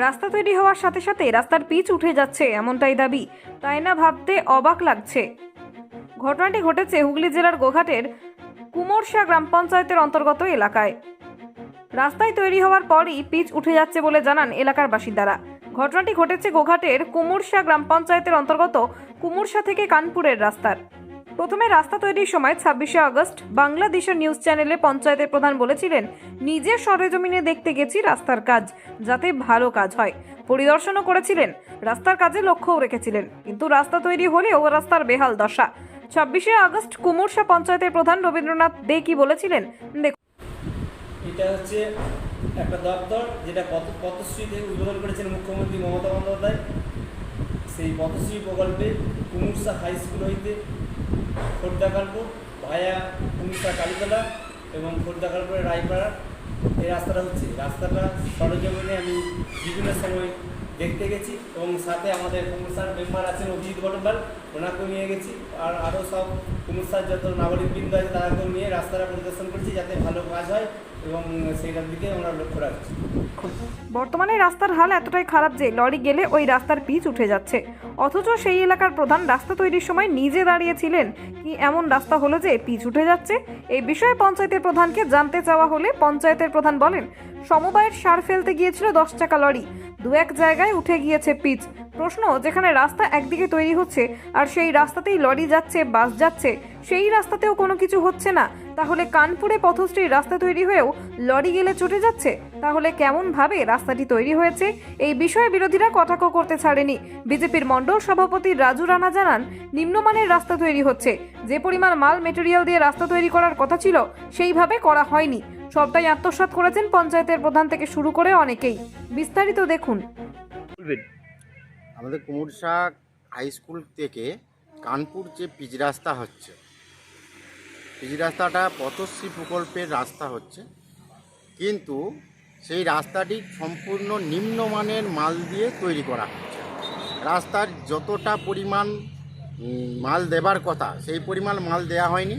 রাস্তা তৈরি হওয়ার সাথে সাথে রাস্তার পিচ উঠে যাচ্ছে এমনটাই দাবি, তাই না ভাবতে অবাক লাগছে। ঘটনাটি ঘটেছে হুগলি জেলার গোঘাটের কুমোরশা গ্রাম পঞ্চায়েতের অন্তর্গত এলাকায়। রাস্তায় তৈরি হওয়ার পরই পিচ উঠে যাচ্ছে বলে জানান এলাকার বাসিন্দারা। ঘটনাটি ঘটেছে গোঘাটের কুমোরশা গ্রাম পঞ্চায়েতের অন্তর্গত কুমোরশা থেকে কানপুরের রাস্তার। প্রথমে রাস্তা তৈরির সময় 26শে আগস্ট বাংলাদেশ নিউজ চ্যানেলে পঞ্চায়েতের প্রধান বলেছিলেন, নিজের সরেজমিনে দেখতে গেছি রাস্তার কাজ, যাতে ভালো কাজ হয়। পরিদর্শনও করেছিলেন, রাস্তার কাজে লক্ষ্যও রেখেছিলেন, কিন্তু রাস্তা তৈরি হলেও রাস্তার বেহাল দশা। 26শে আগস্ট কুমোরশা পঞ্চায়েতের প্রধান রবীন্দ্রনাথ দে কি বলেছিলেন দেখুন। এটা হচ্ছে একটা দপ্তর যেটা পথশ্রীতে উদ্বোধন করেছেন মুখ্যমন্ত্রী মমতা বন্দ্যোপাধ্যায়। সেই পথশ্রী প্রকল্পে কুমুরসা হাই স্কুল হইতে খোর্দাকালপুর ভায়া কুমুরসা কালীতলা এবং খোর্দাকালপুরের রায়পাড়া এই রাস্তাটা হচ্ছে। রাস্তাটা সরজমিনে আমি বিভিন্ন সময় দেখতে গেছি এবং সাথে আমাদের কুমুরসার মেম্বার আছেন অভিজিৎ বটব্যাল, ওনাকেও নিয়ে গেছি। আর আরও সব কুমুরসার যত নাগরিকবৃন্দ আছে তারাকেও নিয়ে রাস্তাটা পরিদর্শন করছি, যাতে ভালো কাজ হয় এবং সেইটার দিকে আমরা লক্ষ্য রাখছি। বর্তমানে রাস্তার হাল এতটাই খারাপ যে লরি গেলে ওই রাস্তার পিচ উঠে যাচ্ছে, অথচ সেই এলাকার প্রধান রাস্তা তৈরির সময় নিজে দাঁড়িয়েছিলেন। কি এমন রাস্তা হলো যে পিচ উঠে যাচ্ছে? এই বিষয়ে পঞ্চায়েতের প্রধানকে জানতে চাওয়া হলে পঞ্চায়েতের প্রধান বলেন, সমবায়ের সার ফেলতে গিয়েছিল 10 চাকা লরি, দু এক জায়গায় উঠে গিয়েছে পিচ। প্রশ্ন, যেখানে রাস্তা একদিকে তৈরি হচ্ছে আর সেই রাস্তাতেই লরি যাচ্ছে, বাস যাচ্ছে, সেই রাস্তাতেও কোনো কিছু হচ্ছে না, তাহলে কানপুরে পথশ্রীর রাস্তা তৈরি হয়েও লরি গেলে চটে যাচ্ছে, তাহলে কেমন ভাবে রাস্তাটি তৈরি হয়েছে? এই বিষয়ে বিরোধীরা কটাক্ষ করতে ছাড়েনি। বিজেপির মণ্ডল সভাপতি রাজু রানা জানান, নিম্নমানের রাস্তা তৈরি হচ্ছে, যে পরিমাণ মাল মেটেরিয়াল দিয়ে রাস্তা তৈরি করার কথা ছিল সেইভাবে করা হয়নি। সবটাই আত্মসাৎ করেছেন পঞ্চায়েতের প্রধান থেকে শুরু করে অনেকেই। বিস্তারিত দেখুন। আমাদের কুমুরশা হাই স্কুল থেকে কানপুর যে পিচ রাস্তা হচ্ছে, পিচ রাস্তাটা পথশ্রী প্রকল্পের রাস্তা হচ্ছে, কিন্তু সেই রাস্তাটি সম্পূর্ণ নিম্নমানের মাল দিয়ে তৈরি করা হচ্ছে। রাস্তার যতটা পরিমাণ মাল দেবার কথা সেই পরিমাণ মাল দেওয়া হয়নি,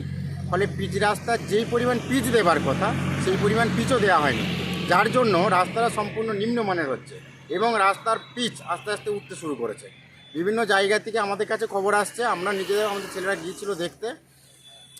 ফলে পিচ রাস্তার যেই পরিমাণ পিচ দেবার কথা সেই পরিমাণ পিচও দেওয়া হয়নি, যার জন্য রাস্তাটা সম্পূর্ণ নিম্নমানের হচ্ছে এবং রাস্তার পিচ আস্তে আস্তে উঠতে শুরু করেছে। বিভিন্ন জায়গা থেকে আমাদের কাছে খবর আসছে, আমরা নিজেদের আমাদের ছেলেরা গিয়েছিল দেখতে,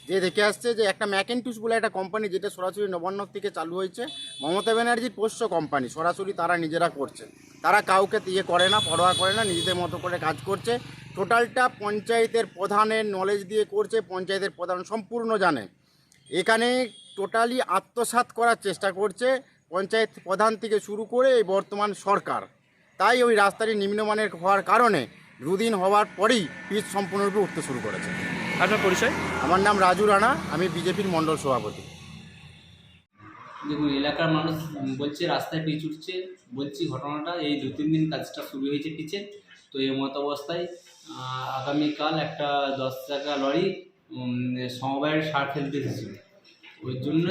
যে দেখে আসছে যে একটা ম্যাকেন্টুস বলে একটা কোম্পানি, যেটা সরাসরি নবান্ন থেকে চালু হয়েছে, মমতা ব্যানার্জির পোষ্য কোম্পানি, সরাসরি তারা নিজেরা করছে, তারা কাউকে করে না, পরোয়া করে না, নিজেদের মতো করে কাজ করছে। টোটালটা পঞ্চায়েতের প্রধানের নলেজ দিয়ে করছে, পঞ্চায়েতের প্রধান সম্পূর্ণ জানে। এখানে টোটালি আত্মসাৎ করার চেষ্টা করছে পঞ্চায়েত প্রধান থেকে শুরু করে এই বর্তমান সরকার। তাই ওই রাস্তাটি নিম্নমানের হওয়ার কারণে দুদিন হওয়ার পরেই পিচ সম্পূর্ণরূপে উঠতে শুরু করেছে। আপনার পরিচয়? আমার নাম রাজু রানা, আমি বিজেপির মণ্ডল সভাপতি। দেখুন, এলাকার মানুষ বলছে রাস্তায় পিচ উঠছে, বলছি ঘটনাটা এই 2-3 দিন কাজটা শুরু হয়েছে পিচের। তো এই মতো অবস্থায় আগামীকাল একটা 10 চাকা লরি সমবায়ের সার ফেলতে এসেছিল, ওই জন্য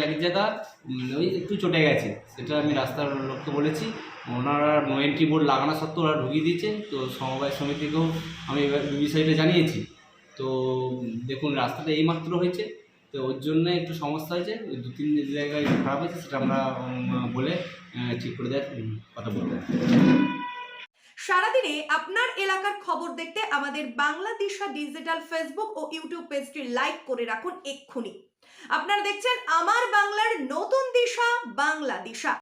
এক জায়গা ওই একটু চটে গেছে, সেটা আমি রাস্তার লোককে বলেছি। ওনারা নো এন্ট্রি বোর্ড লাগানো সত্ত্বেও ওরা ঢুকিয়ে দিয়েছে। তো সমবায় সমিতিকেও আমি বিষয়টা জানিয়েছি। তো দেখুন, রাস্তাটা এইমাত্র হয়েছে, তো ওর জন্য একটু সমস্যা হয়েছে, ওই 2-3 জায়গায় খারাপ হয়েছে, সেটা আমরা বলে ঠিক করে দেওয়ার কথা বলবো। সারাদিনে আপনার এলাকার খবর দেখতে আমাদের বাংলাদিশা ডিজিটাল ফেসবুক ও ইউটিউব পেজটি লাইক করে রাখুন এক্ষুনি। আপনারা দেখছেন আমার বাংলার নতুন দিশা, বাংলাদিশা।